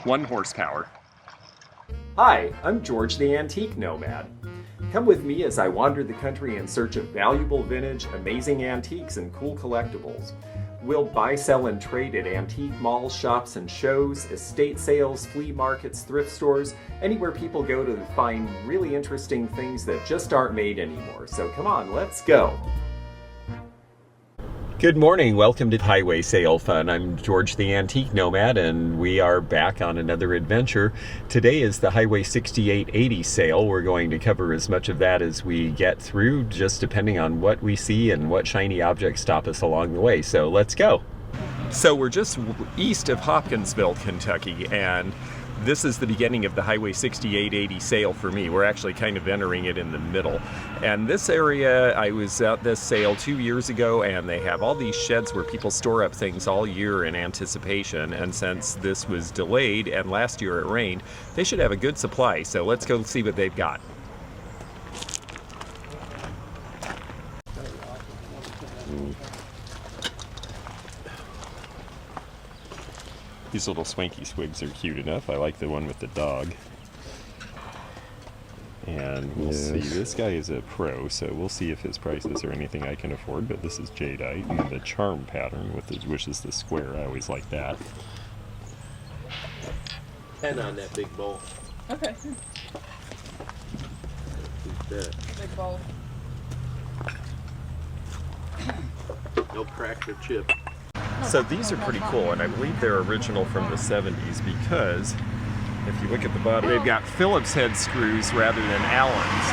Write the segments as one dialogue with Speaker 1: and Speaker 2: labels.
Speaker 1: 1 horsepower.
Speaker 2: Hi, I'm George the Antique Nomad. Come with me as I wander the country in search of valuable vintage, amazing antiques, and cool collectibles. We'll buy, sell, and trade at antique malls, shops, and shows, estate sales, flea markets, thrift stores, anywhere people go to find really interesting things that just aren't made anymore. So come on, let's go! Good morning, welcome to Highway Sale Fun. I'm George the Antique Nomad and we are back on another adventure. Today is the Highway 6880 sale. We're going to cover as much of that as we get through, just depending on what we see and what shiny objects stop us along the way. So let's go. So we're just east of Hopkinsville, Kentucky, and this is the beginning of the Highway 6880 sale for me. We're actually kind of entering it in the middle. And this area, I was at this sale 2 years ago, and they have all these sheds where people store up things all year in anticipation. And since this was delayed and last year it rained, they should have a good supply. So let's go see what they've got. These little swanky swigs are cute enough. I like the one with the dog. And we'll see. This guy is a pro, so we'll see if his prices are anything I can afford. But this is jadeite and the charm pattern, which is the square. I always like that.
Speaker 3: 10 on that big bowl.
Speaker 4: Okay. Big bowl.
Speaker 3: No cracked or chipped.
Speaker 2: So these are pretty cool, and I believe they're original from the 70s because if you look at the bottom, they've got Phillips head screws rather than Allen's.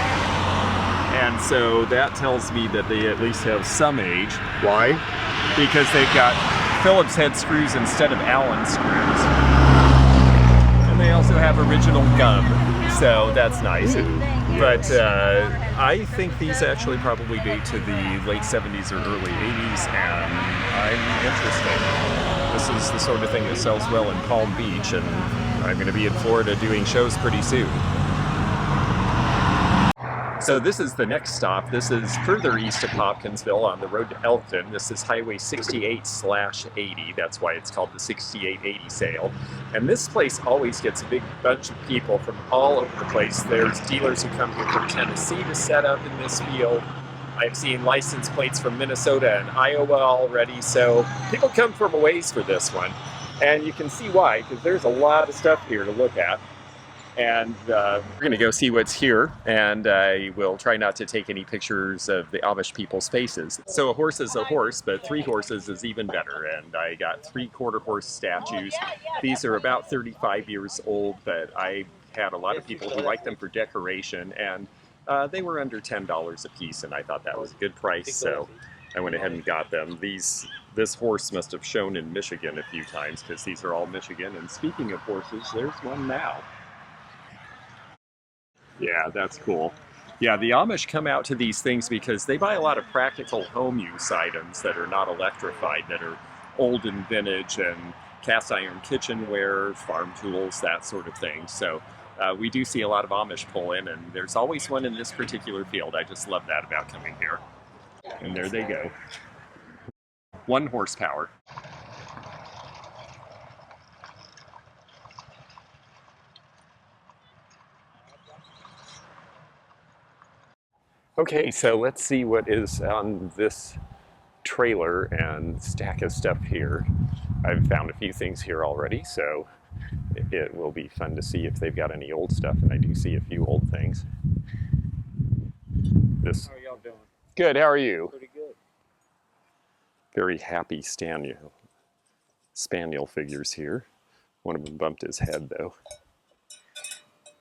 Speaker 2: And so that tells me that they at least have some age. Why? Because they've got Phillips head screws instead of Allen screws. And they also have original gum, so that's nice. But I think these actually probably date to the late 70s or early 80s, and I'm interested. This is the sort of thing that sells well in Palm Beach, and I'm going to be in Florida doing shows pretty soon. So this is the next stop. This is further east of Hopkinsville on the road to Elkton. This is Highway 68/80. That's why it's called the 6880 sale. And this place always gets a big bunch of people from all over the place. There's dealers who come here from Tennessee to set up in this field. I've seen license plates from Minnesota and Iowa already, so people come from a ways for this one. And you can see why, because there's a lot of stuff here to look at. And we're going to go see what's here, and I will try not to take any pictures of the Amish people's faces. So a horse is a horse, but 3 horses is even better, and I got 3/4 horse statues. These are about 35 years old, but I had a lot of people who liked them for decoration, and they were under $10 a piece, and I thought that was a good price, so I went ahead and got them. This horse must have shown in Michigan a few times, because these are all Michigan, and speaking of horses, there's one now. Yeah, that's cool. Yeah, the Amish come out to these things because they buy a lot of practical home use items that are not electrified, that are old and vintage, and cast iron kitchenware, farm tools, that sort of thing. So we do see a lot of Amish pull in, and there's always one in this particular field. I just love that about coming here. And there they go. 1 horsepower. Okay, so let's see what is on this trailer and stack of stuff here. I've found a few things here already, so it will be fun to see if they've got any old stuff, and I do see a few old things. How are y'all doing? Good, how are you?
Speaker 3: Pretty good.
Speaker 2: Very happy spaniel figures here. One of them bumped his head though.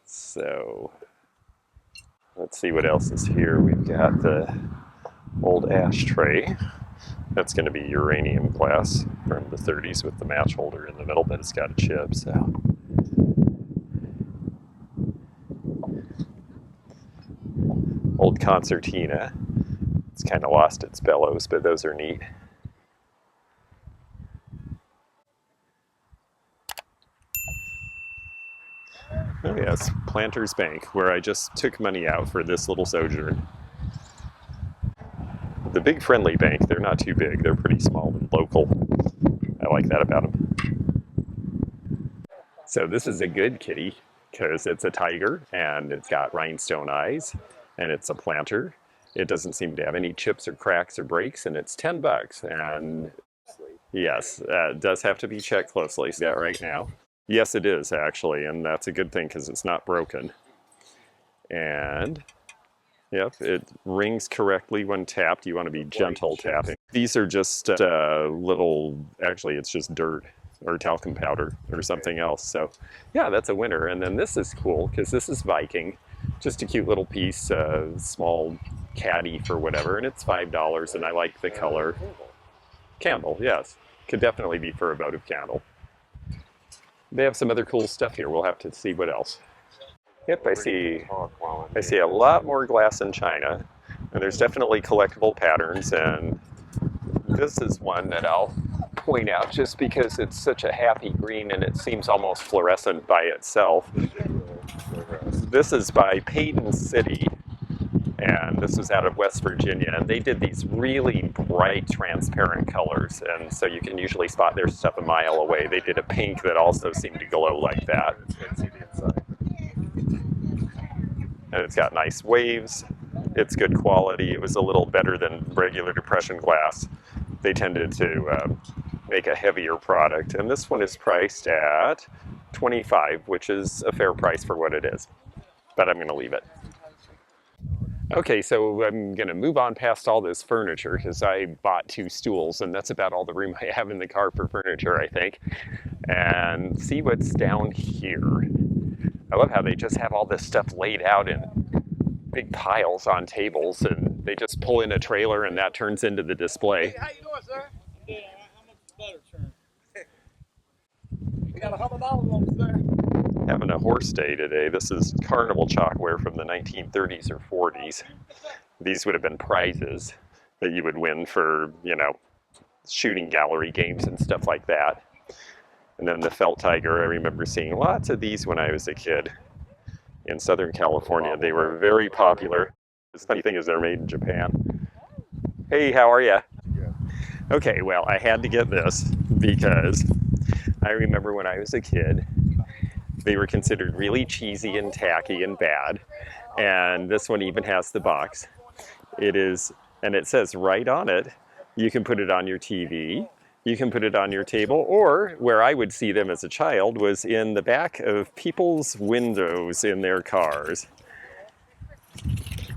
Speaker 2: So let's see what else is here. We've got the old ashtray. That's going to be uranium glass from the 30s with the match holder in the middle, but it's got a chip, so. Old concertina. It's kind of lost its bellows, but those are neat. Oh yes, Planters Bank, where I just took money out for this little sojourn. The big friendly bank, they're not too big, they're pretty small and local. I like that about them. So this is a good kitty because it's a tiger and it's got rhinestone eyes and it's a planter. It doesn't seem to have any chips or cracks or breaks, and it's $10. And yes, it does have to be checked closely. See that right now? Yes, it is actually, and that's a good thing because it's not broken. And yep, it rings correctly when tapped. You want to be gentle tapping. These are just little, actually it's just dirt or talcum powder or something else. So yeah, that's a winner. And then this is cool because this is Viking. Just a cute little piece, small caddy for whatever, and it's $5, and I like the color. Candle, yes. Could definitely be for a votive candle. They have some other cool stuff here. We'll have to see what else. Yep, I see a lot more glass in China, and there's definitely collectible patterns, and this is one that I'll point out just because it's such a happy green and it seems almost fluorescent by itself. This is by Payton City, and this was out of West Virginia, and they did these really bright transparent colors, and so you can usually spot their stuff a mile away. They did a pink that also seemed to glow like that. And it's got nice waves. It's good quality. It was a little better than regular depression glass. They tended to make a heavier product, and this one is priced at $25, which is a fair price for what it is. But I'm going to leave it. Okay, so I'm going to move on past all this furniture because I bought 2 stools, and that's about all the room I have in the car for furniture, I think. And see what's down here. I love how they just have all this stuff laid out in big piles on tables, and they just pull in a trailer and that turns into the display.
Speaker 1: Hey, how you doing, sir? Yeah, how much butter turn? We got $100 on us, sir.
Speaker 2: Having a horse day today. This is carnival chalkware from the 1930s or 40s. These would have been prizes that you would win for, you know, shooting gallery games and stuff like that. And then the felt tiger, I remember seeing lots of these when I was a kid in Southern California. They were very popular. The funny thing is they're made in Japan. Hey, how are you? Okay, well, I had to get this because I remember when I was a kid, they were considered really cheesy and tacky and bad. And this one even has the box. It is, and it says right on it, you can put it on your TV, you can put it on your table, or where I would see them as a child was in the back of people's windows in their cars.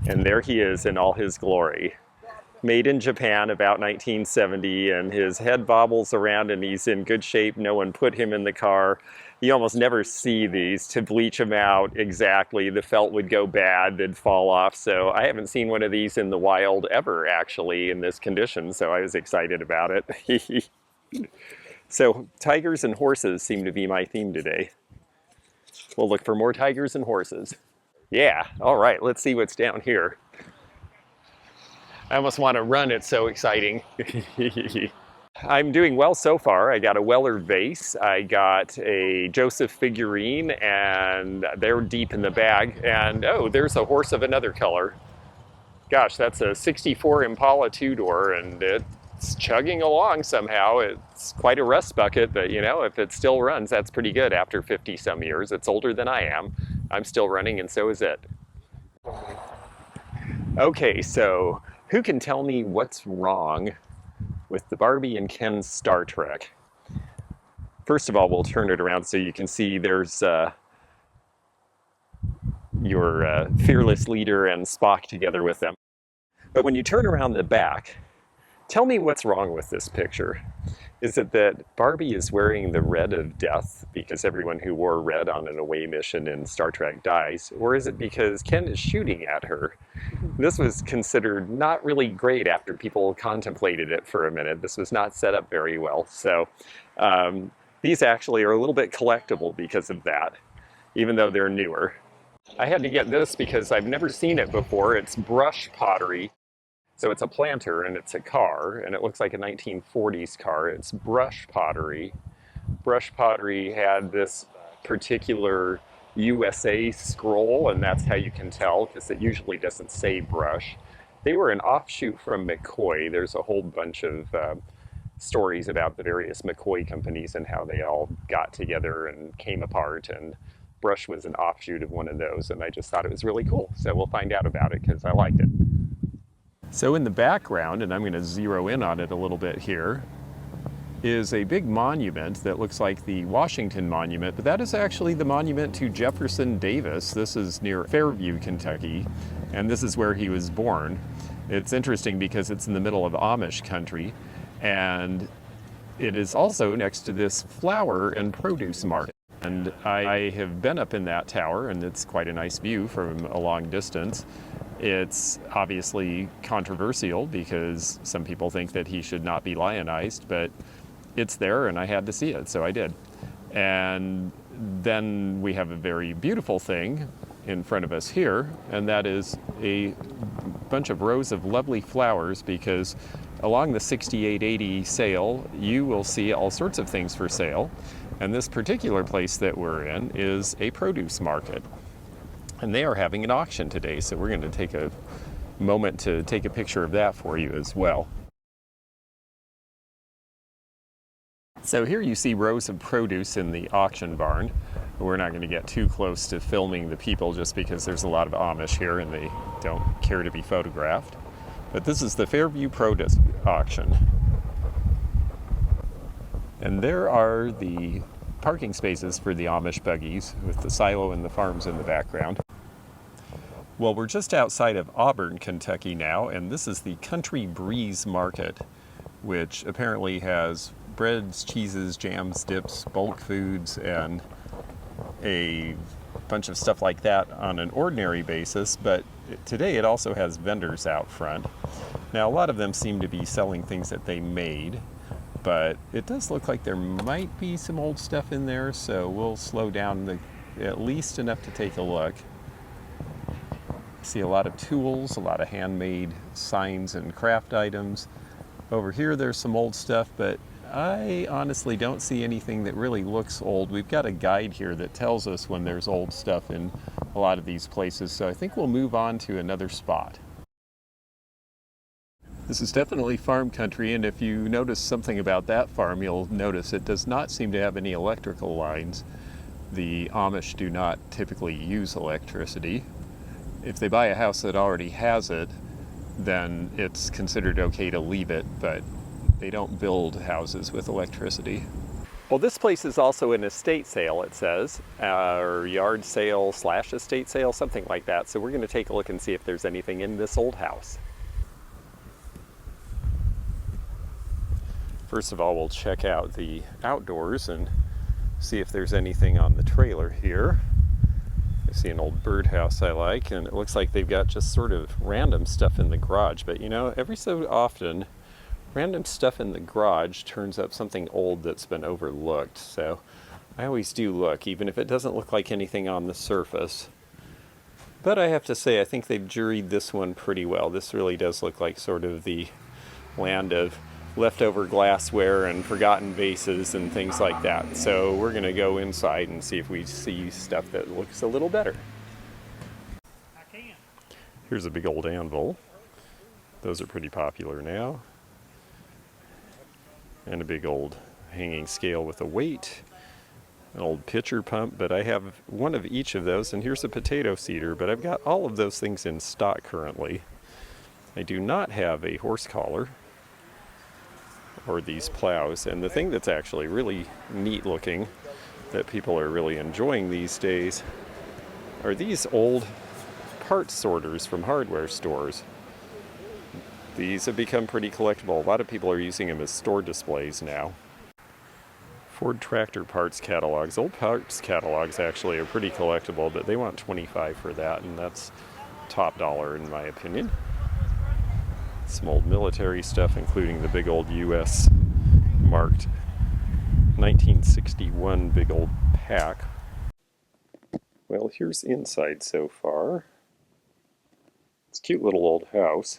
Speaker 2: And there he is in all his glory. Made in Japan about 1970, and his head bobbles around and he's in good shape. No one put him in the car. You almost never see these to bleach them out exactly. The felt would go bad, they'd fall off. So I haven't seen one of these in the wild ever, actually, in this condition, so I was excited about it. So tigers and horses seem to be my theme today. We'll look for more tigers and horses. Yeah, all right, let's see what's down here. I almost want to run, it's so exciting. I'm doing well so far. I got a Weller vase, I got a Joseph figurine, and they're deep in the bag. And oh, there's a horse of another color. Gosh, that's a 64 Impala 2-door, and it's chugging along somehow. It's quite a rust bucket, but you know, if it still runs, that's pretty good after 50 some years. It's older than I am. I'm still running, and so is it. Okay, so who can tell me what's wrong with the Barbie and Ken's Star Trek? First of all, we'll turn it around so you can see there's your fearless leader and Spock together with them. But when you turn around the back, tell me what's wrong with this picture. Is it that Barbie is wearing the red of death because everyone who wore red on an away mission in Star Trek dies? Or is it because Ken is shooting at her? This was considered not really great after people contemplated it for a minute. This was not set up very well. So these actually are a little bit collectible because of that, even though they're newer. I had to get this because I've never seen it before. It's brush pottery. So it's a planter and it's a car, and it looks like a 1940s car. It's brush pottery. Brush pottery had this particular USA scroll, and that's how you can tell, because it usually doesn't say brush. They were an offshoot from McCoy. There's a whole bunch of stories about the various McCoy companies and how they all got together and came apart, and Brush was an offshoot of one of those, and I just thought it was really cool. So we'll find out about it because I liked it. So in the background, and I'm going to zero in on it a little bit here, is a big monument that looks like the Washington Monument, but that is actually the monument to Jefferson Davis. This is near Fairview, Kentucky, and this is where he was born. It's interesting because it's in the middle of Amish country, and it is also next to this flower and produce market. And I have been up in that tower, and it's quite a nice view from a long distance. It's obviously controversial because some people think that he should not be lionized, but it's there and I had to see it, so I did. And then we have a very beautiful thing in front of us here, and that is a bunch of rows of lovely flowers, because along the 6880 sale, you will see all sorts of things for sale. And this particular place that we're in is a produce market. And they are having an auction today, so we're going to take a moment to take a picture of that for you as well. So here you see rows of produce in the auction barn. We're not going to get too close to filming the people just because there's a lot of Amish here and they don't care to be photographed. But this is the Fairview Produce Auction. And there are the parking spaces for the Amish buggies with the silo and the farms in the background. Well, we're just outside of Auburn, Kentucky now, and this is the Country Breeze Market, which apparently has breads, cheeses, jams, dips, bulk foods, and a bunch of stuff like that on an ordinary basis, but today it also has vendors out front. Now, a lot of them seem to be selling things that they made, but it does look like there might be some old stuff in there, so we'll slow down at least enough to take a look. See a lot of tools, a lot of handmade signs and craft items. Over here there's some old stuff, but I honestly don't see anything that really looks old. We've got a guide here that tells us when there's old stuff in a lot of these places, so I think we'll move on to another spot. This is definitely farm country, and if you notice something about that farm, you'll notice it does not seem to have any electrical lines. The Amish do not typically use electricity. If they buy a house that already has it, then it's considered okay to leave it, but they don't build houses with electricity. Well, this place is also an estate sale, it says, or yard sale / estate sale, something like that. So we're going to take a look and see if there's anything in this old house. First of all, we'll check out the outdoors and see if there's anything on the trailer here. I see an old birdhouse I like, and it looks like they've got just sort of random stuff in the garage. But you know, every so often, random stuff in the garage turns up something old that's been overlooked. So I always do look, even if it doesn't look like anything on the surface. But I have to say, I think they've juried this one pretty well. This really does look like sort of the land of leftover glassware and forgotten vases and things like that. So we're going to go inside and see if we see stuff that looks a little better. Here's a big old anvil. Those are pretty popular now. And a big old hanging scale with a weight. An old pitcher pump, but I have one of each of those. And here's a potato seeder, but I've got all of those things in stock currently. I do not have a horse collar or these plows. And the thing that's actually really neat looking that people are really enjoying these days are these old parts sorters from hardware stores. These have become pretty collectible. A lot of people are using them as store displays now. Ford tractor parts catalogs. Old parts catalogs actually are pretty collectible, but they want $25 for that, and that's top dollar in my opinion. Some old military stuff, including the big old US marked 1961 big old pack. Well, here's inside so far. It's a cute little old house.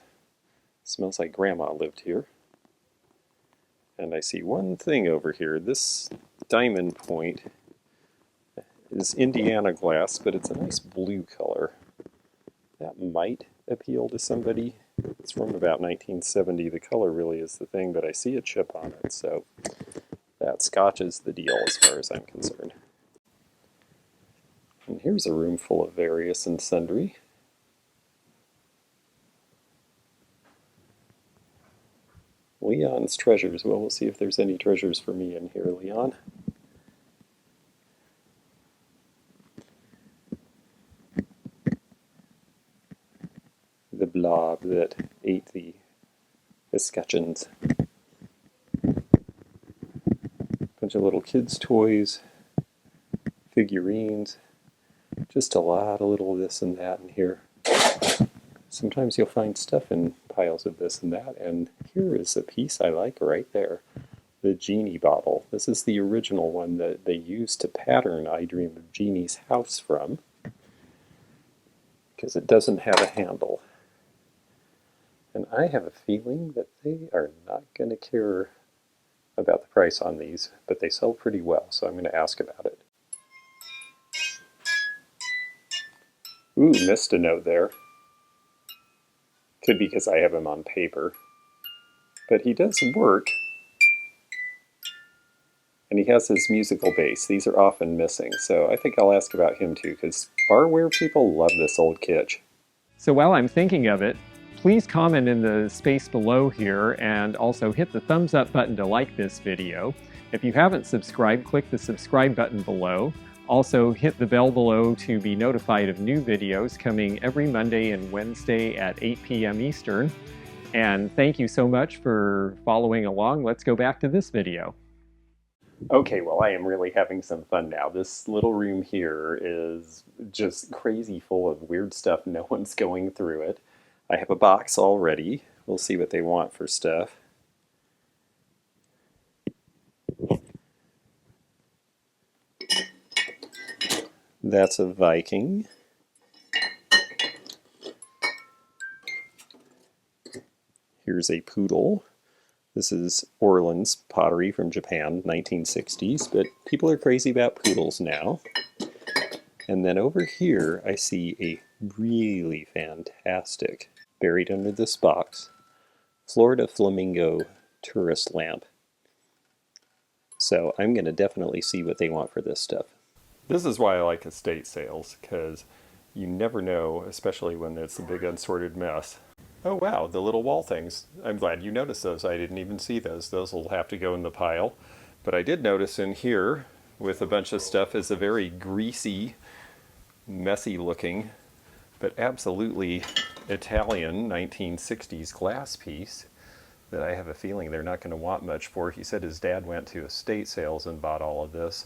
Speaker 2: Smells like Grandma lived here. And I see one thing over here. This diamond point is Indiana glass, but it's a nice blue color. That might appeal to somebody. It's from about 1970. The color really is the thing, but I see a chip on it, so that scotches the deal as far as I'm concerned. And here's a room full of various and sundry. Leon's treasures. Well, we'll see if there's any treasures for me in here, Leon. The blob that ate the escutcheons. Bunch of little kids' toys, figurines, just a lot of little this and that in here. Sometimes you'll find stuff in piles of this and that, and here is a piece I like right there. The genie bottle. This is the original one that they used to pattern I Dream of Jeannie's house from, because it doesn't have a handle. And I have a feeling that they are not going to care about the price on these, but they sell pretty well, so I'm going to ask about it. Ooh, missed a note there. Could be because I have him on paper. But he does work. And he has his musical bass. These are often missing, so I think I'll ask about him too, because barware people love this old kitsch. So while I'm thinking of it, please comment in the space below here and also hit the thumbs up button to like this video. If you haven't subscribed, click the subscribe button below. Also hit the bell below to be notified of new videos coming every Monday and Wednesday at 8 p.m. Eastern. And thank you so much for following along. Let's go back to this video. Okay, well, I am really having some fun now. This little room here is just crazy full of weird stuff. No one's going through it. I have a box already. We'll see what they want for stuff. That's a Viking. Here's a poodle. This is Orland's pottery from Japan, 1960s, but people are crazy about poodles now. And then over here I see a really fantastic, buried under this box, Florida flamingo tourist lamp. So I'm going to definitely see what they want for this stuff. This is why I like estate sales, because you never know, especially when it's a big unsorted mess. Oh wow, the little wall things. I'm glad you noticed those. I didn't even see those. Those will have to go in the pile. But I did notice in here, with a bunch of stuff, is a very greasy, messy looking, but absolutely Italian 1960s glass piece that I have a feeling they're not going to want much for. He said his dad went to estate sales and bought all of this,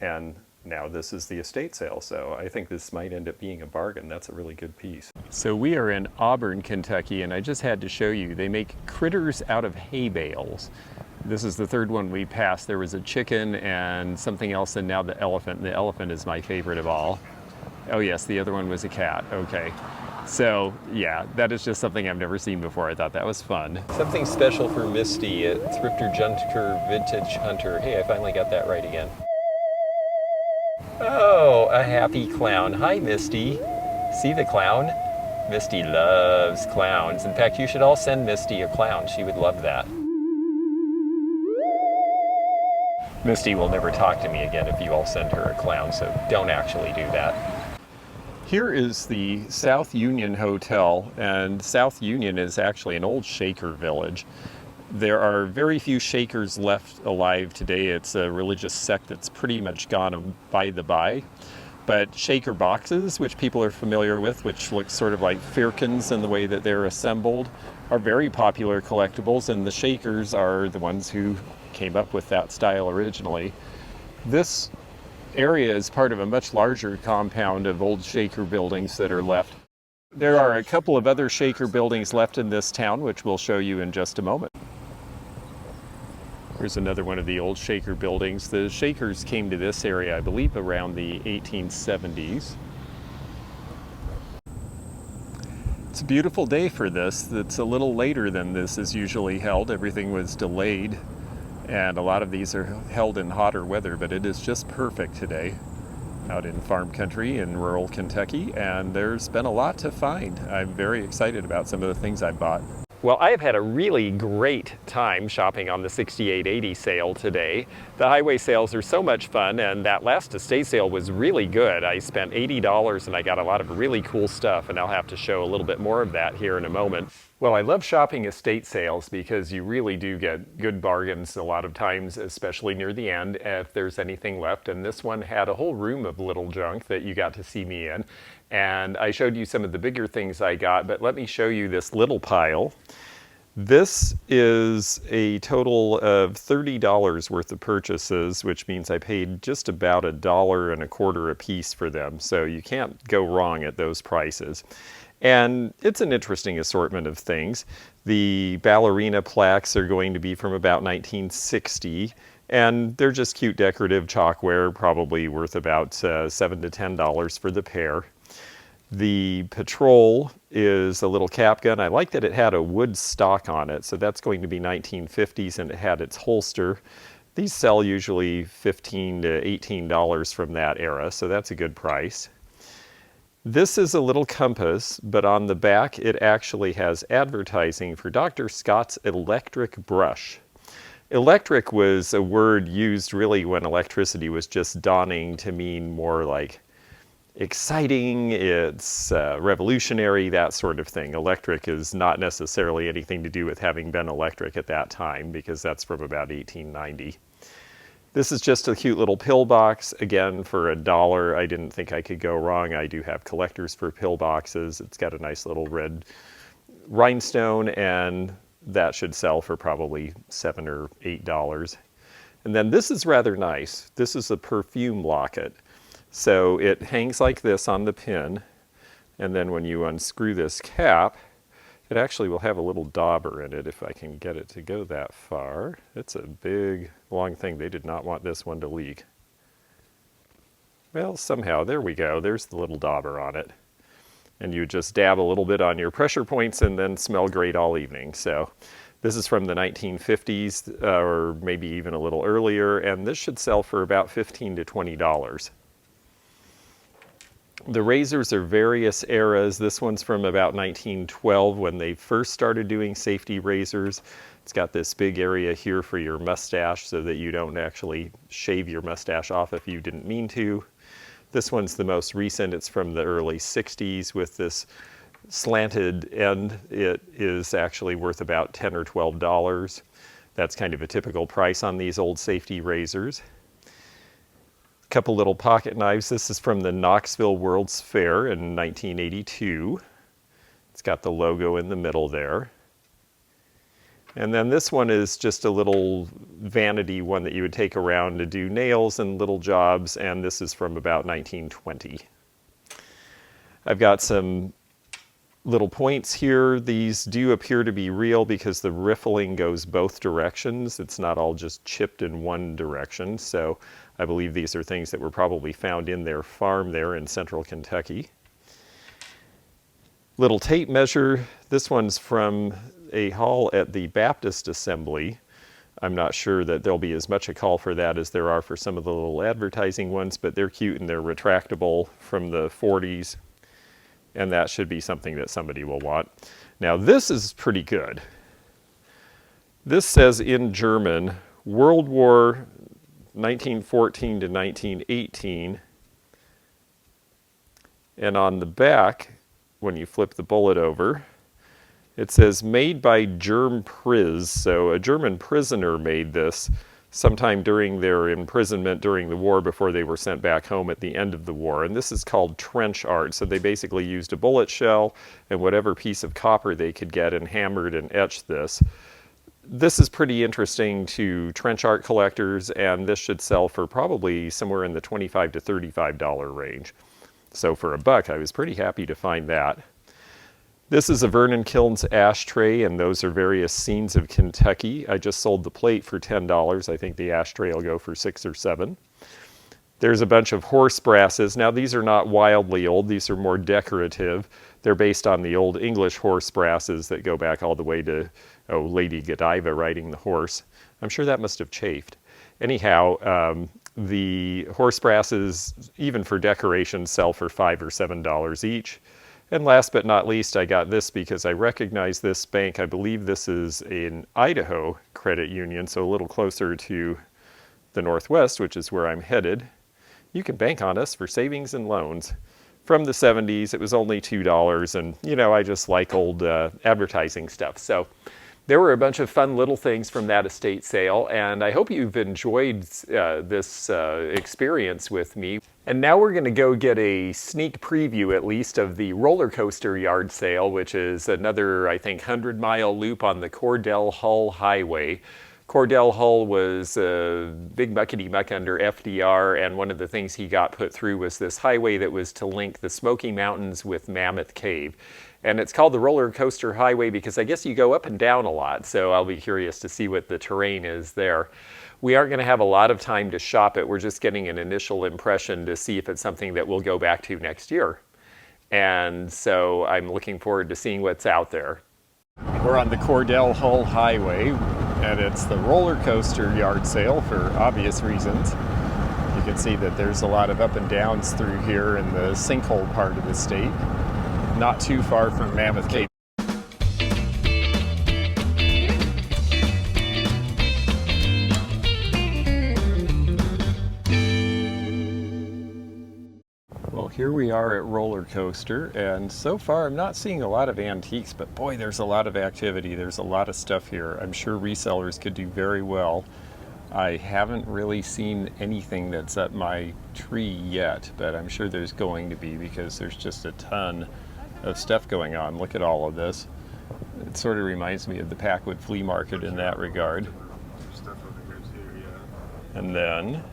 Speaker 2: and now this is the estate sale, so I think this might end up being a bargain. That's a really good piece. So we are in Auburn, Kentucky, and I just had to show you, they make critters out of hay bales. This is the third one we passed. There was a chicken and something else, and now the elephant. The elephant is my favorite of all. Oh yes, the other one was a cat. Okay. So yeah, that is just something I've never seen before. I thought that was fun. Something special for Misty at Thrifter Junker Vintage Hunter. Hey, I finally got that right again. Oh, a happy clown. Hi, Misty. See the clown? Misty loves clowns. In fact, you should all send Misty a clown. She would love that. Misty will never talk to me again if you all send her a clown, so don't actually do that. Here is the South Union Hotel, and South Union is actually an old Shaker village. There are very few Shakers left alive today. It's a religious sect that's pretty much gone by the by. But Shaker boxes, which people are familiar with, which look sort of like firkins in the way that they're assembled, are very popular collectibles, and the Shakers are the ones who came up with that style originally. This area is part of a much larger compound of old Shaker buildings that are left. There are a couple of other Shaker buildings left in this town, which we'll show you in just a moment. Here's another one of the old Shaker buildings. The Shakers came to this area, I believe, around the 1870s. It's a beautiful day for this. It's a little later than this is usually held. Everything was delayed, and a lot of these are held in hotter weather, but it is just perfect today. out in farm country in rural Kentucky, and there's been a lot to find. I'm very excited about some of the things I bought. Well, I have had a really great time shopping on the 6880 sale today. The highway sales are so much fun, and that last estate sale was really good. I spent $80 and I got a lot of really cool stuff, and I'll have to show a little bit more of that here in a moment. Well, I love shopping estate sales because you really do get good bargains a lot of times, especially near the end, if there's anything left. And this one had a whole room of little junk that you got to see me in. And I showed you some of the bigger things I got, but let me show you this little pile. This is a total of $30 worth of purchases, which means I paid just about $1.25 a piece for them. So you can't go wrong at those prices. And it's an interesting assortment of things. The ballerina plaques are going to be from about 1960, and they're just cute decorative chalkware, probably worth about $7 to $10 for the pair. The patrol is a little cap gun. I like that it had a wood stock on it, so that's going to be 1950s, and it had its holster. These sell usually $15 to $18 from that era, so that's a good price. This is a little compass, but on the back it actually has advertising for Dr. Scott's electric brush. Electric was a word used really when electricity was just dawning to mean more like exciting, it's revolutionary, that sort of thing. Electric is not necessarily anything to do with having been electric at that time, because that's from about 1890. This is just a cute little pill box, again for $1. I didn't think I could go wrong. I do have collectors for pill boxes. It's got a nice little red rhinestone, and that should sell for probably $7 or $8. And then this is rather nice. This is a perfume locket. So it hangs like this on the pin, and then when you unscrew this cap, it actually will have a little dauber in it if I can get it to go that far. It's a big, long thing. They did not want this one to leak. Well, somehow, there we go. There's the little dauber on it. And you just dab a little bit on your pressure points and then smell great all evening. So this is from the 1950s, or maybe even a little earlier, and this should sell for about $15 to $20. The razors are various eras. This one's from about 1912 when they first started doing safety razors. It's got this big area here for your mustache so that you don't actually shave your mustache off if you didn't mean to. This one's the most recent. It's from the early 60s with this slanted end. It is actually worth about $10 or $12. That's kind of a typical price on these old safety razors. Couple little pocket knives. This is from the Knoxville World's Fair in 1982. It's got the logo in the middle there. And then this one is just a little vanity one that you would take around to do nails and little jobs, and this is from about 1920. I've got some little points here. These do appear to be real because the riffling goes both directions. It's not all just chipped in one direction, so I believe these are things that were probably found in their farm there in central Kentucky. Little tape measure. This one's from a haul at the Baptist Assembly. I'm not sure that there'll be as much a call for that as there are for some of the little advertising ones, but they're cute and they're retractable from the 40s. And that should be something that somebody will want. Now this is pretty good. This says in German, World War 1914 to 1918. And on the back, when you flip the bullet over, it says made by Germ Priz. So a German prisoner made this sometime during their imprisonment during the war before they were sent back home at the end of the war. And this is called trench art. So they basically used a bullet shell and whatever piece of copper they could get and hammered and etched this. This is pretty interesting to trench art collectors, and this should sell for probably somewhere in the $25 to $35 range. So for $1, I was pretty happy to find that. This is a Vernon Kilns ashtray, and those are various scenes of Kentucky. I just sold the plate for $10. I think the ashtray will go for $6 or $7. There's a bunch of horse brasses. Now these are not wildly old, these are more decorative. They're based on the old English horse brasses that go back all the way to, Lady Godiva riding the horse. I'm sure that must have chafed. Anyhow, The horse brasses, even for decoration, sell for $5 or $7 each. And last but not least, I got this because I recognize this bank. I believe this is an Idaho credit union, so a little closer to the Northwest, which is where I'm headed. You can bank on us for savings and loans. From the 70s, it was only $2, and you know, I just like old advertising stuff. So there were a bunch of fun little things from that estate sale, and I hope you've enjoyed this experience with me. And now we're going to go get a sneak preview, at least, of the roller coaster yard sale, which is another, I think, 100-mile loop on the Cordell-Hull Highway. Cordell-Hull was a big muckety-muck under FDR, and one of the things he got put through was this highway that was to link the Smoky Mountains with Mammoth Cave. And it's called the roller coaster highway because I guess you go up and down a lot, so I'll be curious to see what the terrain is there. We aren't going to have a lot of time to shop it. We're just getting an initial impression to see if it's something that we'll go back to next year. And so I'm looking forward to seeing what's out there. We're on the Cordell-Hull Highway, and it's the roller coaster yard sale for obvious reasons. You can see that there's a lot of up and downs through here in the sinkhole part of the state, not too far from Mammoth Cave. Well, here we are at Roller Coaster, and so far I'm not seeing a lot of antiques, but boy, there's a lot of activity. There's a lot of stuff here. I'm sure resellers could do very well. I haven't really seen anything that's up my tree yet, but I'm sure there's going to be because there's just a ton of stuff going on. Look at all of this. It sort of reminds me of the Packwood Flea Market in that regard. And then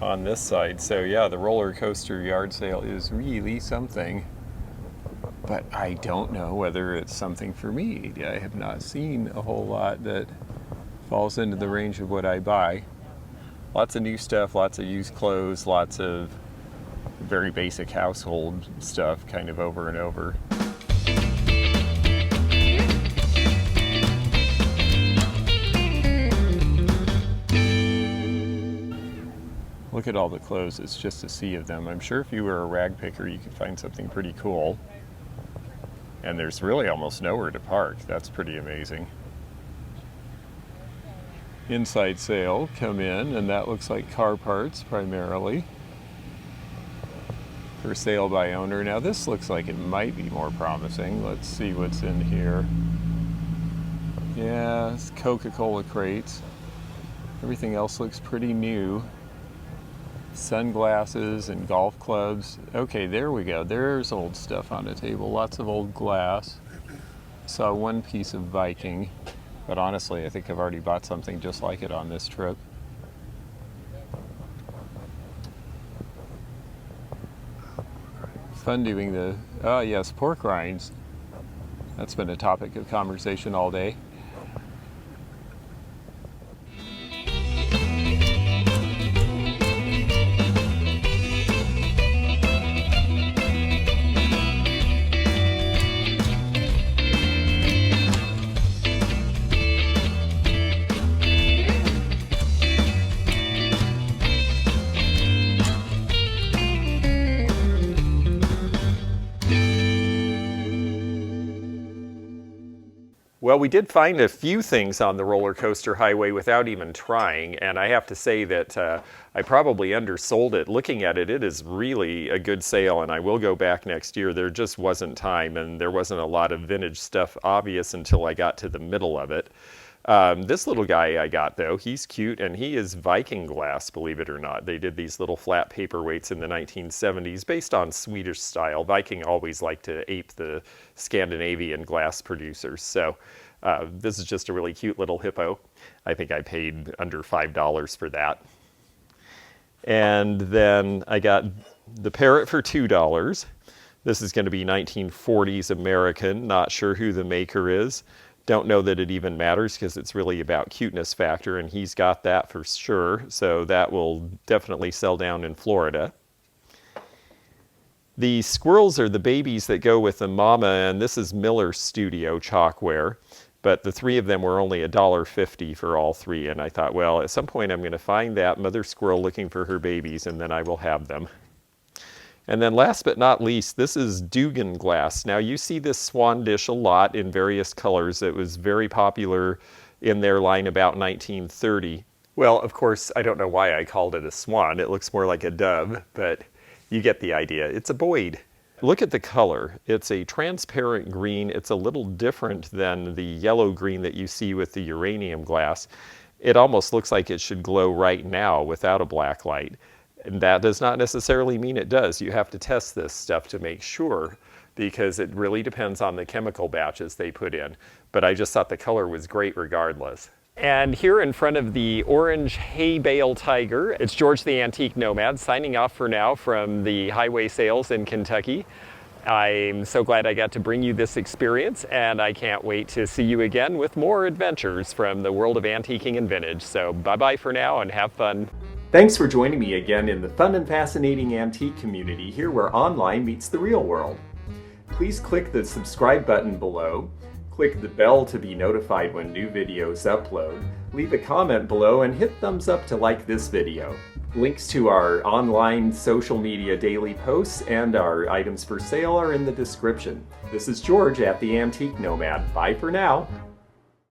Speaker 2: on this side, so yeah, the roller coaster yard sale is really something, but I don't know whether it's something for me. I have not seen a whole lot that falls into the range of what I buy. Lots of new stuff, lots of used clothes, lots of very basic household stuff kind of over and over. Look at all the clothes, it's just a sea of them. I'm sure if you were a rag picker, you could find something pretty cool. And there's really almost nowhere to park. That's pretty amazing. Inside sale, come in, and that looks like car parts primarily. For sale by owner. Now this looks like it might be more promising. Let's see what's in here. Yeah, it's Coca-Cola crates. Everything else looks pretty new. Sunglasses and golf clubs. Okay, there we go. There's old stuff on the table. Lots of old glass. Saw one piece of Viking, but honestly, I think I've already bought something just like it on this trip. Fun doing the, oh yes, pork rinds. That's been a topic of conversation all day. Well, we did find a few things on the roller coaster highway without even trying, and I have to say that I probably undersold it. Looking at it, it is really a good sale, and I will go back next year. There just wasn't time, and there wasn't a lot of vintage stuff obvious until I got to the middle of it. This little guy I got, though, he's cute, and he is Viking glass, believe it or not. They did these little flat paperweights in the 1970s based on Swedish style. Viking always liked to ape the Scandinavian glass producers, so this is just a really cute little hippo. I think I paid under $5 for that. And then I got the parrot for $2. This is going to be 1940s American, not sure who the maker is. Don't know that it even matters because it's really about cuteness factor, and he's got that for sure, so that will definitely sell down in Florida. The squirrels are the babies that go with the mama, and this is Miller Studio chalkware. but the 3 of them were only $1.50 for all 3, and I thought, well, at some point I'm going to find that mother squirrel looking for her babies, and then I will have them. And then last but not least, this is Dugan glass. Now you see this swan dish a lot in various colors. It was very popular in their line about 1930. Well, of course, I don't know why I called it a swan. It looks more like a dove, but you get the idea. It's a Boyd. Look at the color. It's a transparent green. It's a little different than the yellow green that you see with the uranium glass. It almost looks like it should glow right now without a black light. And that does not necessarily mean it does. You have to test this stuff to make sure, because it really depends on the chemical batches they put in. But I just thought the color was great regardless. And here in front of the orange hay bale tiger, it's George the Antique Nomad signing off for now from the highway sales in Kentucky. I'm so glad I got to bring you this experience, and I can't wait to see you again with more adventures from the world of antiquing and vintage. So bye-bye for now and have fun. Thanks for joining me again in the fun and fascinating antique community here where online meets the real world. Please click the subscribe button below. Click the bell to be notified when new videos upload. Leave a comment below and hit thumbs up to like this video. Links to our online social media daily posts and our items for sale are in the description. This is George at the Antique Nomad. Bye for now.